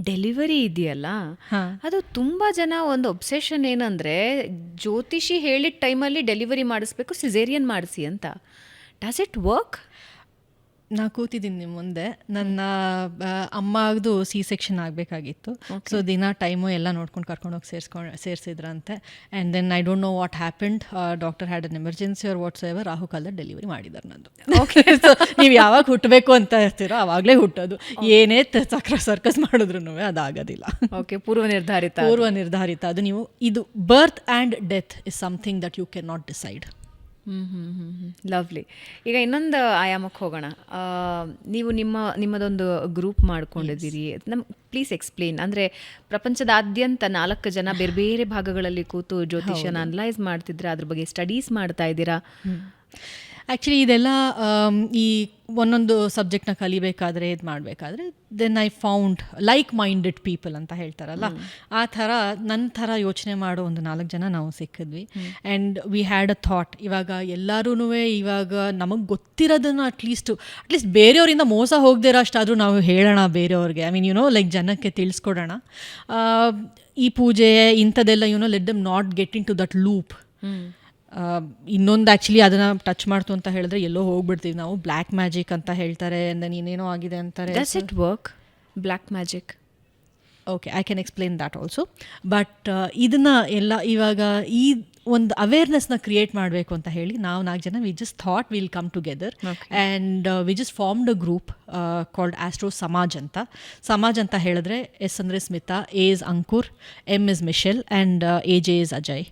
Delivery ಇದೆಯಲ್ಲ, ಅದು ತುಂಬ ಜನ ಒಂದು ಒಬ್ಸೆಷನ್ ಏನಂದರೆ, ಜ್ಯೋತಿಷಿ ಹೇಳಿದ ಟೈಮಲ್ಲಿ ಡೆಲಿವರಿ ಮಾಡಿಸ್ಬೇಕು, ಸಿಸೇರಿಯನ್ ಮಾಡಿಸಿ ಅಂತ. Does it work? ನಾ ಕೂತಿದ್ದೀನಿ ನಿಮ್ಮ ಮುಂದೆ. ನನ್ನ ಅಮ್ಮದು ಸಿ ಸೆಕ್ಷನ್ ಆಗಬೇಕಾಗಿತ್ತು. ಸೊ ದಿನ ಟೈಮು ಎಲ್ಲ ನೋಡ್ಕೊಂಡು ಕರ್ಕೊಂಡೋಗಿ ಸೇರಿಸಿದ್ರಂತೆ. And then I don't know what happened. Doctor had an emergency or whatsoever, Rahu ಕಾಲದಲ್ಲಿ ಡೆಲಿವರಿ ಮಾಡಿದ್ದಾರೆ ನಂದು. ಓಕೆ, ಸೊ ನೀವು ಯಾವಾಗ ಹುಟ್ಟಬೇಕು ಅಂತ ಇರ್ತೀರೋ ಆವಾಗಲೇ ಹುಟ್ಟೋದು. ಏನೇ ಸರ್ಕಸ್ ಮಾಡಿದ್ರು ಅದಾಗೋದಿಲ್ಲ. ಓಕೆ, ಪೂರ್ವ ನಿರ್ಧಾರಿತ. ಅದು ನೀವು ಇದು birth and death is something that you can not decide. Lovely. ಈಗ ಇನ್ನೊಂದು ಆಯಾಮಕ್ಕೆ ಹೋಗೋಣ. ನೀವು ನಿಮ್ಮದೊಂದು ಗ್ರೂಪ್ ಮಾಡ್ಕೊಂಡಿದ್ದೀರಿ. Please explain. ಅಂದರೆ ಪ್ರಪಂಚದಾದ್ಯಂತ 4 ಜನ ಬೇರೆ ಬೇರೆ ಭಾಗಗಳಲ್ಲಿ ಕೂತು ಜ್ಯೋತಿಷ್ಯನ ಅನಲೈಸ್ ಮಾಡ್ತಿದ್ರೆ, ಅದ್ರ ಬಗ್ಗೆ ಸ್ಟಡೀಸ್ ಮಾಡ್ತಾ ಇದ್ದೀರಾ. ಆ್ಯಕ್ಚುಲಿ ಇದೆಲ್ಲ ಈ ಒಂದೊಂದು ಸಬ್ಜೆಕ್ಟ್ನ ಕಲಿಬೇಕಾದ್ರೆ ಇದು ಮಾಡಬೇಕಾದ್ರೆ then I found like minded people ಅಂತ ಹೇಳ್ತಾರಲ್ಲ, ಆ ಥರ ನನ್ನ ಥರ ಯೋಚನೆ ಮಾಡೋ ಒಂದು 4 ಜನ ನಾವು ಸಿಕ್ಕಿದ್ವಿ. And we had a thought, ಇವಾಗ ಎಲ್ಲರೂ ಇವಾಗ ನಮಗೆ ಗೊತ್ತಿರೋದನ್ನು ಅಟ್ಲೀಸ್ಟ್ ಬೇರೆಯವರಿಂದ ಮೋಸ ಹೋಗದಿರೋ ಅಷ್ಟಾದರೂ ನಾವು ಹೇಳೋಣ ಬೇರೆಯವ್ರಿಗೆ. ಐ ಮೀನ್ ಲೈಕ್ ಜನಕ್ಕೆ ತಿಳಿಸ್ಕೊಡೋಣ. ಈ ಪೂಜೆ ಇಂಥದ್ದೆಲ್ಲ let them not get into that loop. ಇನ್ನೊಂದು ಆ್ಯಕ್ಚುಲಿ ಅದನ್ನು ಟಚ್ ಮಾಡ್ತು ಅಂತ ಹೇಳಿದ್ರೆ ಎಲ್ಲೋ ಹೋಗ್ಬಿಡ್ತೀವಿ ನಾವು. ಬ್ಲ್ಯಾಕ್ ಮ್ಯಾಜಿಕ್ ಅಂತ ಹೇಳ್ತಾರೆ, ಇನ್ನೇನೋ ಆಗಿದೆ ಅಂತಾರೆ. Does it work, black magic? Okay, I can explain that also. But ಇದನ್ನು ಎಲ್ಲ ಇವಾಗ ಈ ಒಂದು ಅವೇರ್ನೆಸ್ನ ಕ್ರಿಯೇಟ್ ಮಾಡಬೇಕು ಅಂತ ಹೇಳಿ ನಾವು 4 ಜನ we just thought will come together and we just formed a group called Astro Samaj ಅಂತ. ಸಮಾಜ್ ಅಂತ ಹೇಳಿದ್ರೆ ಎಸ್ ಅಂದರೆ Smita, A is Ankur, M is Michelle and A J is Ajay.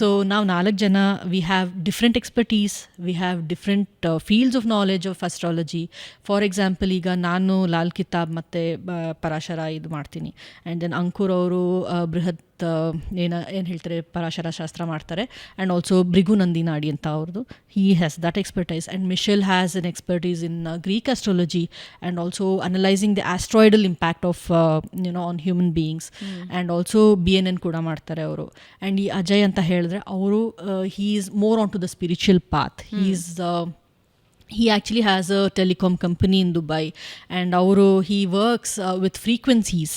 So ನಾವು 4 ಜನ we have different expertise, we have different fields of knowledge of astrology. For example, ಈಗ ನಾನು ಲಾಲ್ ಕಿತಾಬ್ ಮತ್ತು ಪರಾಶರ ಇದು ಮಾಡ್ತೀನಿ. ಆ್ಯಂಡ್ ದೆನ್ ಅಂಕುರ್ ಅವರು ಬೃಹತ್ ಏನು ಹೇಳ್ತಾರೆ ಪರಾಶರ ಶಾಸ್ತ್ರ ಮಾಡ್ತಾರೆ. ಆ್ಯಂಡ್ ಆಲ್ಸೋ ಭೃಗು ನಂದಿನಾಡಿ ಅಂತ ಅವ್ರದ್ದು, he has that expertise. And Michelle has an expertise in Greek astrology and also analysing the asteroidal impact of on human beings. And also BNN ಕೂಡ ಮಾಡ್ತಾರೆ ಅವರು. ಆ್ಯಂಡ್ ಈ ಅಜಯ್ ಅಂತ ಹೇಳಿದ್ರೆ ಅವರು he is more on to the spiritual path. He actually has a telecom company in Dubai and he works with frequencies.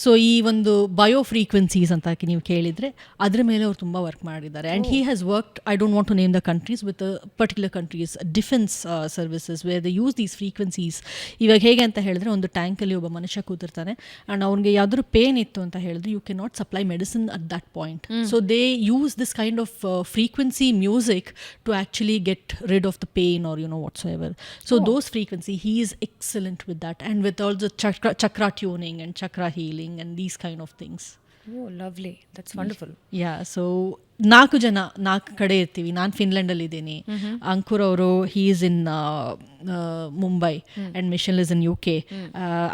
So ಈ ಒಂದು bio frequencies ಅಂತ ನೀವು ಕೇಳಿದರೆ ಅದ್ರ ಮೇಲೆ ಅವ್ರು ತುಂಬ ವರ್ಕ್ ಮಾಡಿದ್ದಾರೆ. And he has worked, I don't want to name the countries, with the particular countries, defense services where they use these frequencies. ಇವಾಗ ಹೇಗೆ ಅಂತ ಹೇಳಿದ್ರೆ, ಒಂದು ಟ್ಯಾಂಕಲ್ಲಿ ಒಬ್ಬ ಮನುಷ್ಯ ಕೂತಿರ್ತಾನೆ ಆ್ಯಂಡ್ ಅವ್ನಿಗೆ ಯಾವ್ದಾದ್ರು ಪೇನ್ ಇತ್ತು ಅಂತ ಹೇಳಿದ್ರೆ you can not supply medicine at that point. So they use this kind of frequency music to actually get rid of the pain or whatsoever. So those frequency, he is excellent with that, and with all the chakra tuning and chakra healing and these kind of things. Oh, lovely. That's wonderful. Yeah, so 4 ಜನ 4 ಕಡೆ ಇರ್ತೀವಿ. ನಾನು ಫಿನ್ಲೆಂಡಲ್ಲಿ ಇದ್ದೀನಿ. ಅಂಕುರ್ ಅವರು he is in Mumbai and Michelle is in UK.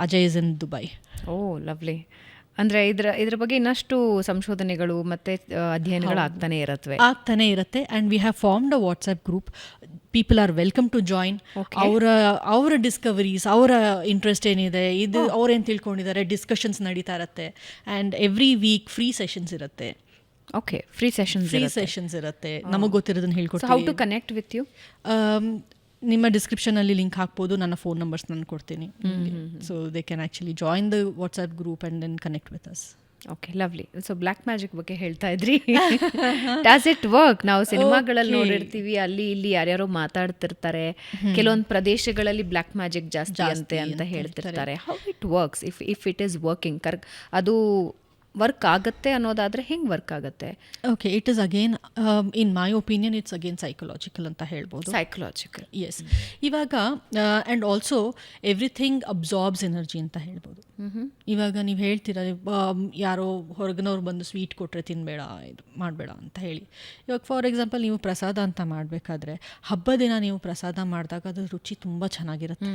Ajay is in Dubai. Oh, lovely. ಅಂದರೆ ಇದ್ರ ಬಗ್ಗೆ ಇನ್ನಷ್ಟು ಸಂಶೋಧನೆಗಳು ಮತ್ತು ಅಧ್ಯಯನಗಳು ಆಗ್ತಾನೆ ಇರುತ್ತೆ. And we have formed a WhatsApp group. People are welcome to join. ಅವರ ಡಿಸ್ಕವರೀಸ್, ಅವರ ಇಂಟ್ರೆಸ್ಟ್ ಏನಿದೆ, ಇದು ಅವ್ರೇನು ತಿಳ್ಕೊಂಡಿದ್ದಾರೆ, ಡಿಸ್ಕಷನ್ಸ್ ನಡೀತಾ ಇರುತ್ತೆ. And every week free sessions ಇರುತ್ತೆ. ಓಕೆ, ಫ್ರೀ ಸೆಷನ್ಸ್ ಇರುತ್ತೆ. ನಮಗೆ ಗೊತ್ತಿರೋದನ್ನ ಹೇಳ್ಕೊಡ್ತೀವಿ. How to connect with you? ನಿಮ್ಮ ಡಿಸ್ಕ್ರಿಪ್ಷನಲ್ಲಿ ಲಿಂಕ್ ಹಾಕ್ಬೋದು. ನನ್ನ ಫೋನ್ ನಂಬರ್ಸ್ ನಾನು ಕೊಡ್ತೀನಿ. So they can actually join the WhatsApp group and then connect with us. Okay, lovely. So black magic ಬಗ್ಗೆ ಹೇಳ್ತಾ ಇದ್ರಿ. Does it work? ನಾವು ಸಿನಿಮಾಗಳಲ್ಲಿ ನೋಡಿರ್ತೀವಿ, ಅಲ್ಲಿ ಇಲ್ಲಿ ಯಾರ್ಯಾರೋ ಮಾತಾಡ್ತಿರ್ತಾರೆ, ಕೆಲವೊಂದು ಪ್ರದೇಶಗಳಲ್ಲಿ ಬ್ಲ್ಯಾಕ್ ಮ್ಯಾಜಿಕ್ ಜಾಸ್ತಿ ಅಂತ ಹೇಳ್ತಿರ್ತಾರೆ. How it works? If it is working ಅದು ವರ್ಕ್ ಆಗುತ್ತೆ ಅನ್ನೋದಾದರೆ ಹೆಂಗೆ ವರ್ಕ್ ಆಗುತ್ತೆ? Okay, it is again in my opinion it's again psychological ಅಂತ ಹೇಳ್ಬೋದು. Psychological, yes. ಇವಾಗ and also everything absorbs energy ಅಂತ ಹೇಳ್ಬೋದು. ಇವಾಗ ನೀವು ಹೇಳ್ತೀರ ಯಾರೋ ಹೊರಗಿನವ್ರು ಬಂದು ಸ್ವೀಟ್ ಕೊಟ್ಟರೆ ತಿನ್ನಬೇಡ, ಇದು ಮಾಡಬೇಡ ಅಂತ ಹೇಳಿ. ಇವಾಗ ಫಾರ್ ಎಕ್ಸಾಂಪಲ್ ನೀವು ಪ್ರಸಾದ ಅಂತ ಮಾಡಬೇಕಾದ್ರೆ ಹಬ್ಬ ದಿನ ನೀವು ಪ್ರಸಾದ ಮಾಡಿದಾಗ ಅದು ರುಚಿ ತುಂಬ ಚೆನ್ನಾಗಿರುತ್ತೆ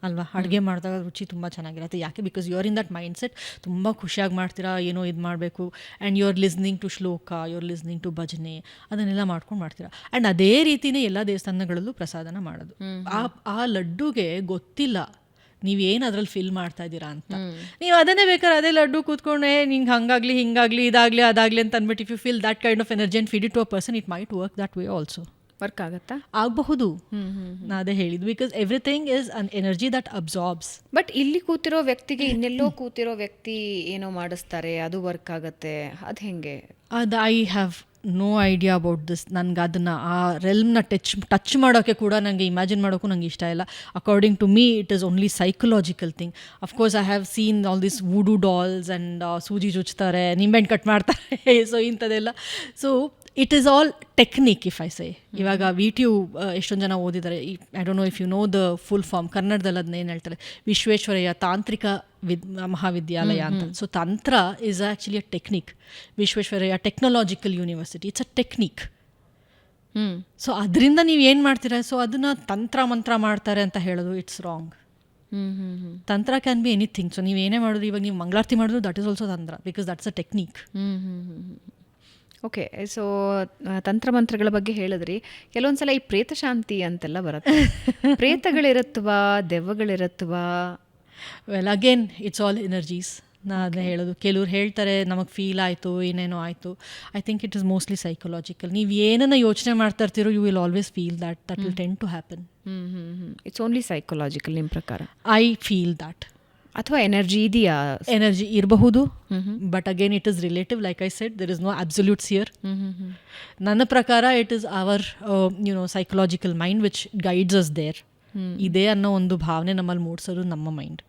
ಅಲ್ವಾ? ಅಡುಗೆ ಮಾಡಿದಾಗ ರುಚಿ ತುಂಬ ಚೆನ್ನಾಗಿರುತ್ತೆ. ಯಾಕೆ? Because you are in that mindset. ತುಂಬ ಖುಷಿಯಾಗಿ ಮಾಡ್ತೀರಾ, ಏನೋ ಇದು ಮಾಡಬೇಕು, and you are listening to shloka, you are listening to bhajane, ಅದನ್ನೆಲ್ಲ ಮಾಡ್ಕೊಂಡು ಮಾಡ್ತೀರಾ. ಆ್ಯಂಡ್ ಅದೇ ರೀತಿಯೇ ಎಲ್ಲ ದೇವಸ್ಥಾನಗಳಲ್ಲೂ ಪ್ರಸಾದನ ಮಾಡೋದು. ಆ ಲಡ್ಡುಗೆ ಗೊತ್ತಿಲ್ಲ ನೀವೇನು ಅದ್ರಲ್ಲಿ ಫಿಲ್ ಮಾಡ್ತಾ ಇದ್ದೀರಾ ಅಂತ. ನೀವು ಅದನ್ನೇ ಬೇಕಾದ್ರೆ ಅದೇ ಲಡ್ಡು ಕೂತ್ಕೊಂಡೆ ನಿಂಗೆ ಹಂಗಾಗಲಿ ಹಿಂಗಾಗಲಿ ಇದಾಗಲಿ ಅದಾಗಲಿ ಅಂತ ಅಂದ್ಬಿಟ್ಟು if you feel that kind of energy and feed it to a person, it might work that way also. Work ಆಗತ್ತಾ? ಆಗಬಹುದು. ನಾ ಅದೇ ಹೇಳಿದ್ದು, because everything is an energy that absorbs. But ಇಲ್ಲಿ ಕೂತಿರೋ ವ್ಯಕ್ತಿಗೆ ಇನ್ನೆಲ್ಲೋ ಕೂತಿರೋ ವ್ಯಕ್ತಿ ಏನೋ ಮಾಡಿಸ್ತಾರೆ, ಅದು ವರ್ಕ್ ಆಗತ್ತೆ, ಅದು ಹೆಂಗೆ? ಅದು I have no idea about this. ನನಗೆ ಅದನ್ನು ಆ ರೆಲ್ಮ್ನ ಟಚ್ ಮಾಡೋಕ್ಕೆ ಕೂಡ ನನಗೆ ಇಮ್ಯಾಜಿನ್ ಮಾಡೋಕ್ಕೂ ನಂಗೆ ಇಷ್ಟ ಇಲ್ಲ. According to me it is only psychological thing. Of course I have seen all this voodoo dolls and ಸೂಜಿ ಚುಚ್ತಾರೆ, ನಿಂಬೆಹಣ್ಣು ಕಟ್ ಮಾಡ್ತಾರೆ, ಸೊ ಇಂಥದ್ದೆಲ್ಲ. So it is all technique if I say. ಇವಾಗ VTU ಎಷ್ಟೊಂದು ಜನ ಓದಿದ್ದಾರೆ. I don't know if you know the full form. ಕನ್ನಡದಲ್ಲಿ ಅದನ್ನ ಏನು ಹೇಳ್ತಾರೆ, ವಿಶ್ವೇಶ್ವರಯ್ಯ ತಾಂತ್ರಿಕ ಮಹಾವಿದ್ಯಾಲಯ ಅಂತ. ಸೊ ತಂತ್ರ is actually a technique. Visvesvaraya technological university, it's a technique. So ಅದರಿಂದ ನೀವು ಏನು ಮಾಡ್ತೀರಾ, ಸೊ ಅದನ್ನು ತಂತ್ರ ಮಂತ್ರ ಮಾಡ್ತಾರೆ ಅಂತ ಹೇಳೋದು it's wrong. Tantra can be anything. So ನೀವು ಏನೇ ಮಾಡೋದು, ಇವಾಗ ನೀವು ಮಂಗಳಾರತಿ ಮಾಡೋದು, that is also tantra, because that's a technique. Okay. So ತಂತ್ರಮಂತ್ರಗಳ ಬಗ್ಗೆ ಹೇಳಿದ್ರಿ. ಕೆಲವೊಂದ್ಸಲ ಈ ಪ್ರೇತ ಶಾಂತಿ ಅಂತೆಲ್ಲ ಬರುತ್ತೆ. ಪ್ರೇತಗಳಿರುತ್ತವಾ, ದೆವ್ವಗಳಿರುತ್ತವಾ? Well again it's all energies. ನಾ ಅದನ್ನ ಹೇಳೋದು. ಕೆಲವ್ರು ಹೇಳ್ತಾರೆ ನಮಗೆ ಫೀಲ್ ಆಯಿತು, ಏನೇನೋ ಆಯಿತು. I think it is mostly psychological. ನೀವು ಏನನ್ನ ಯೋಚನೆ ಮಾಡ್ತಾ ಇರ್ತೀರೋ, you will always feel that will tend to happen. It's only psychological ನಿಮ್ಮ ಪ್ರಕಾರ? I feel that. ಅಥವಾ ಎನರ್ಜಿ ಇದೆಯಾ? ಎನರ್ಜಿ ಇರಬಹುದು, but again it is relative. Like I said, there is no absolutes here. ನನ್ನ ಪ್ರಕಾರ it is our psychological mind which guides us there. ಇದೆ ಅನ್ನೋ ಒಂದು ಭಾವನೆ ನಮ್ಮಲ್ಲಿ ಮೂಡಿಸೋದು ನಮ್ಮ ಮೈಂಡ್.